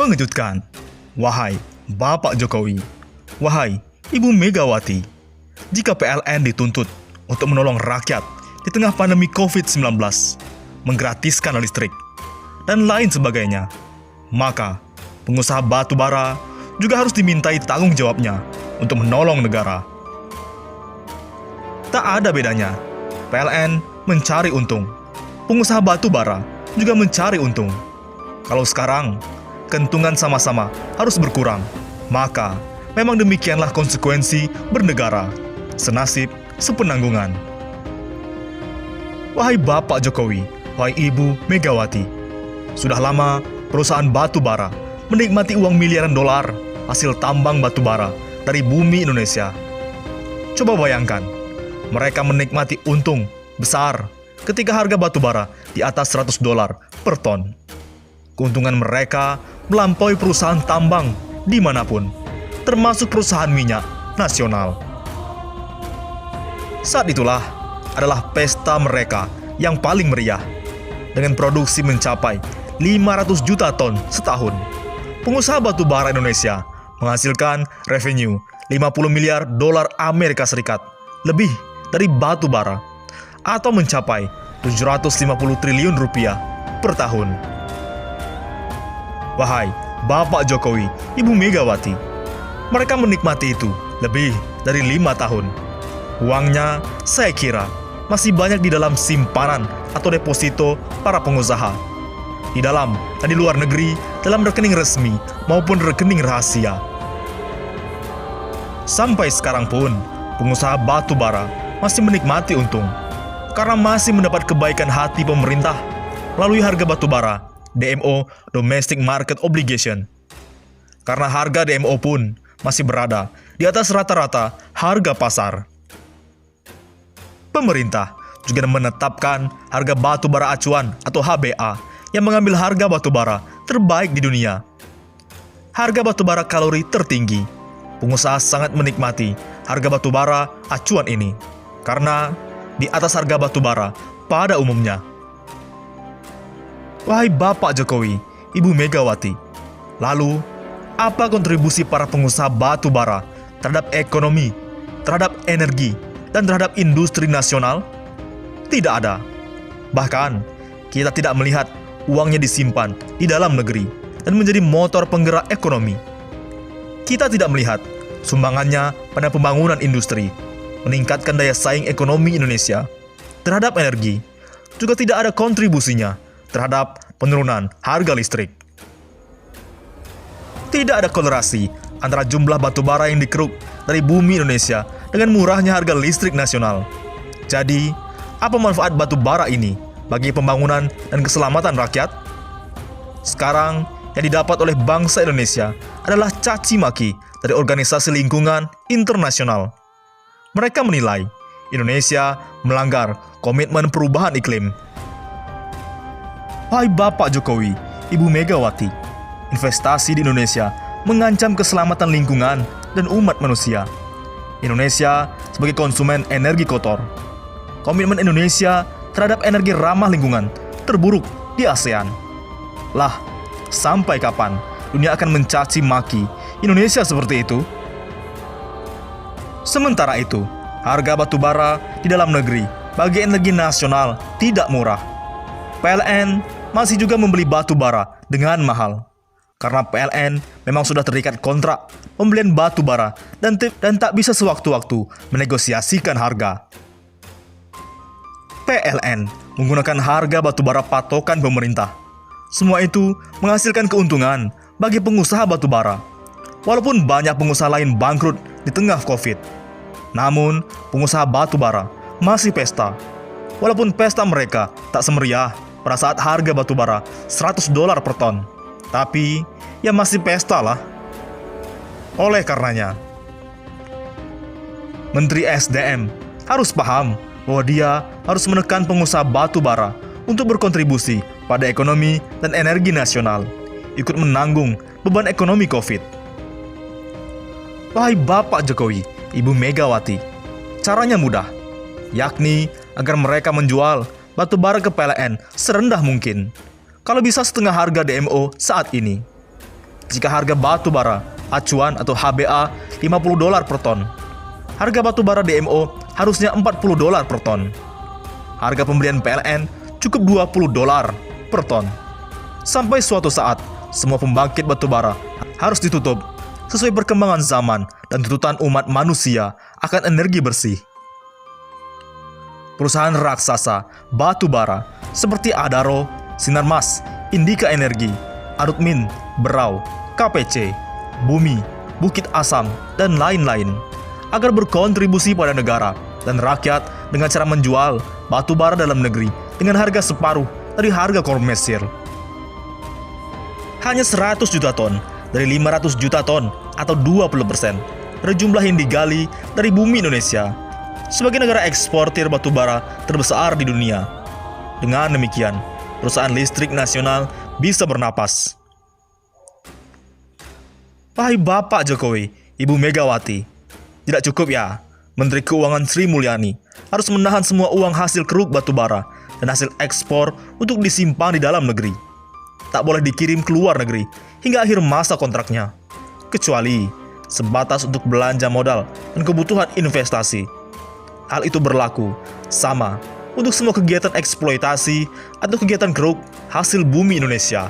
Mengejutkan. Wahai Bapak Jokowi, wahai Ibu Megawati, jika PLN dituntut untuk menolong rakyat di tengah pandemi COVID-19, menggratiskan listrik, dan lain sebagainya, maka pengusaha batu bara juga harus dimintai tanggung jawabnya untuk menolong negara. Tak ada bedanya, PLN mencari untung, pengusaha batu bara juga mencari untung. Kalau sekarang keuntungan sama-sama harus berkurang, maka memang demikianlah konsekuensi bernegara, senasib sepenanggungan. Wahai Bapak Jokowi, wahai Ibu Megawati, sudah lama perusahaan batu bara menikmati uang miliaran dolar hasil tambang batu bara dari bumi Indonesia. Coba bayangkan, mereka menikmati untung besar ketika harga batu bara di atas $100 per ton. Keuntungan mereka melampaui perusahaan tambang dimanapun, termasuk perusahaan minyak nasional. Saat itulah adalah pesta mereka yang paling meriah. Dengan produksi mencapai 500 juta ton setahun, pengusaha batu bara Indonesia menghasilkan revenue 50 miliar dolar Amerika Serikat lebih dari batu bara, atau mencapai 750 triliun rupiah per tahun. Wahai Bapak Jokowi, Ibu Megawati, mereka menikmati itu lebih dari 5 tahun. Uangnya, saya kira, masih banyak di dalam simpanan atau deposito para pengusaha, di dalam dan di luar negeri, dalam rekening resmi maupun rekening rahasia. Sampai sekarang pun, pengusaha batu bara masih menikmati untung, karena masih mendapat kebaikan hati pemerintah melalui harga batu bara DMO (Domestic Market Obligation). Karena harga DMO pun masih berada di atas rata-rata harga pasar. Pemerintah juga menetapkan harga batu bara acuan atau HBA yang mengambil harga batu bara terbaik di dunia. Harga batu bara kalori tertinggi. Pengusaha sangat menikmati harga batu bara acuan ini karena di atas harga batu bara pada umumnya. Wahai Bapak Jokowi, Ibu Megawati, lalu apa kontribusi para pengusaha batu bara terhadap ekonomi, terhadap energi, dan terhadap industri nasional? Tidak ada. Bahkan, kita tidak melihat uangnya disimpan di dalam negeri dan menjadi motor penggerak ekonomi. Kita tidak melihat sumbangannya pada pembangunan industri, meningkatkan daya saing ekonomi Indonesia. Terhadap energi, juga tidak ada kontribusinya terhadap penurunan harga listrik. Tidak ada korelasi antara jumlah batu bara yang dikeruk dari bumi Indonesia dengan murahnya harga listrik nasional. Jadi, apa manfaat batu bara ini bagi pembangunan dan keselamatan rakyat? Sekarang, yang didapat oleh bangsa Indonesia adalah caci maki dari organisasi lingkungan internasional. Mereka menilai Indonesia melanggar komitmen perubahan iklim. Wahai Bapak Jokowi, Ibu Megawati, investasi di Indonesia mengancam keselamatan lingkungan dan umat manusia. Indonesia sebagai konsumen energi kotor. Komitmen Indonesia terhadap energi ramah lingkungan terburuk di ASEAN. Lah, sampai kapan dunia akan mencaci maki Indonesia seperti itu? Sementara itu, harga batu bara di dalam negeri bagi energi nasional tidak murah. PLN masih juga membeli batu bara dengan mahal. Karena PLN memang sudah terikat kontrak pembelian batu bara dan tak bisa sewaktu-waktu menegosiasikan harga. PLN menggunakan harga batu bara patokan pemerintah. Semua itu menghasilkan keuntungan bagi pengusaha batu bara. Walaupun banyak pengusaha lain bangkrut di tengah COVID, namun pengusaha batu bara masih pesta. Walaupun pesta mereka tak semeriah pada saat harga batu bara $100 per ton, tapi ya masih pesta lah. Oleh karenanya, Menteri SDM harus paham bahwa dia harus menekan pengusaha batu bara untuk berkontribusi pada ekonomi dan energi nasional, ikut menanggung beban ekonomi COVID. Wahai Bapak Jokowi, Ibu Megawati, caranya mudah, yakni agar mereka menjual batu bara ke PLN serendah mungkin, kalau bisa setengah harga DMO saat ini. jika harga batu bara acuan atau HBA $50 per ton. Harga batu bara DMO harusnya $40 per ton. Harga pembelian PLN cukup $20 per ton. Sampai suatu saat, semua pembangkit batu bara harus ditutup sesuai perkembangan zaman dan tuntutan umat manusia akan energi bersih. Perusahaan raksasa batu bara seperti Adaro, Sinarmas, Indika Energi, Arutmin, Berau, KPC, Bumi, Bukit Asam, dan lain-lain agar berkontribusi pada negara dan rakyat dengan cara menjual batu bara dalam negeri dengan harga separuh dari harga komersil. Hanya 100 juta ton dari 500 juta ton atau 20% dari jumlah yang digali dari bumi Indonesia sebagai negara eksportir batu bara terbesar di dunia. Dengan demikian, perusahaan listrik nasional bisa bernapas. Wahai Bapak Jokowi, Ibu Megawati, tidak cukup ya Menteri Keuangan Sri Mulyani harus menahan semua uang hasil keruk batu bara dan hasil ekspor untuk disimpan di dalam negeri. Tak boleh dikirim ke luar negeri hingga akhir masa kontraknya, kecuali sebatas untuk belanja modal dan kebutuhan investasi. Hal itu berlaku sama untuk semua kegiatan eksploitasi atau kegiatan keruk hasil bumi Indonesia.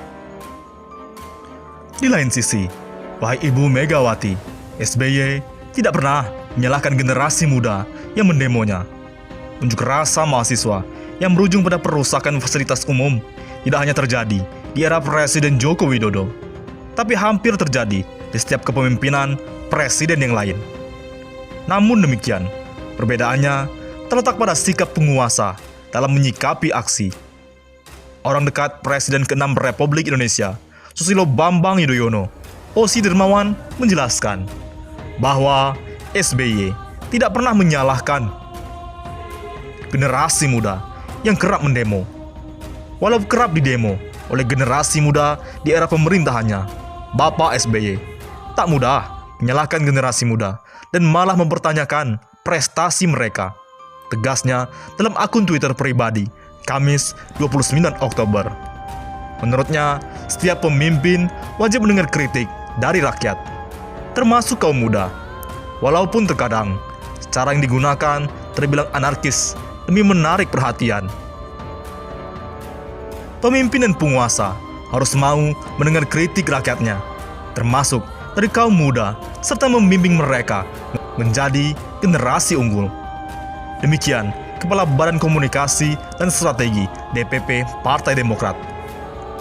Di lain sisi, wahai Ibu Megawati, SBY tidak pernah menyalahkan generasi muda yang mendemonya. Unjuk rasa mahasiswa yang berujung pada perusakan fasilitas umum tidak hanya terjadi di era Presiden Joko Widodo, tapi hampir terjadi di setiap kepemimpinan presiden yang lain. Namun demikian, perbedaannya terletak pada sikap penguasa dalam menyikapi aksi. Orang dekat Presiden ke-6 Republik Indonesia, Susilo Bambang Yudhoyono, Osi Dermawan, menjelaskan bahwa SBY tidak pernah menyalahkan generasi muda yang kerap mendemo. Walau kerap didemo oleh generasi muda di era pemerintahannya, Bapak SBY tak mudah menyalahkan generasi muda dan malah mempertanyakan prestasi mereka. Tegasnya dalam akun Twitter pribadi, Kamis 29 Oktober. Menurutnya, setiap pemimpin wajib mendengar kritik dari rakyat, termasuk kaum muda. Walaupun terkadang, cara yang digunakan terbilang anarkis demi menarik perhatian. Pemimpin dan penguasa harus mau mendengar kritik rakyatnya, termasuk dari kaum muda, serta membimbing mereka menjadi generasi unggul. Demikian Kepala Badan Komunikasi dan Strategi DPP Partai Demokrat.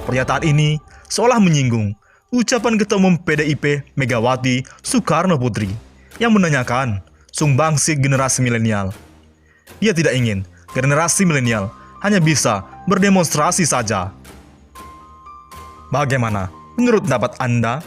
Pernyataan ini seolah menyinggung ucapan Ketua Umum PDIP Megawati Soekarno Putri yang menanyakan sumbangsi generasi milenial. Dia tidak ingin generasi milenial hanya bisa berdemonstrasi saja. Bagaimana menurut pendapat Anda?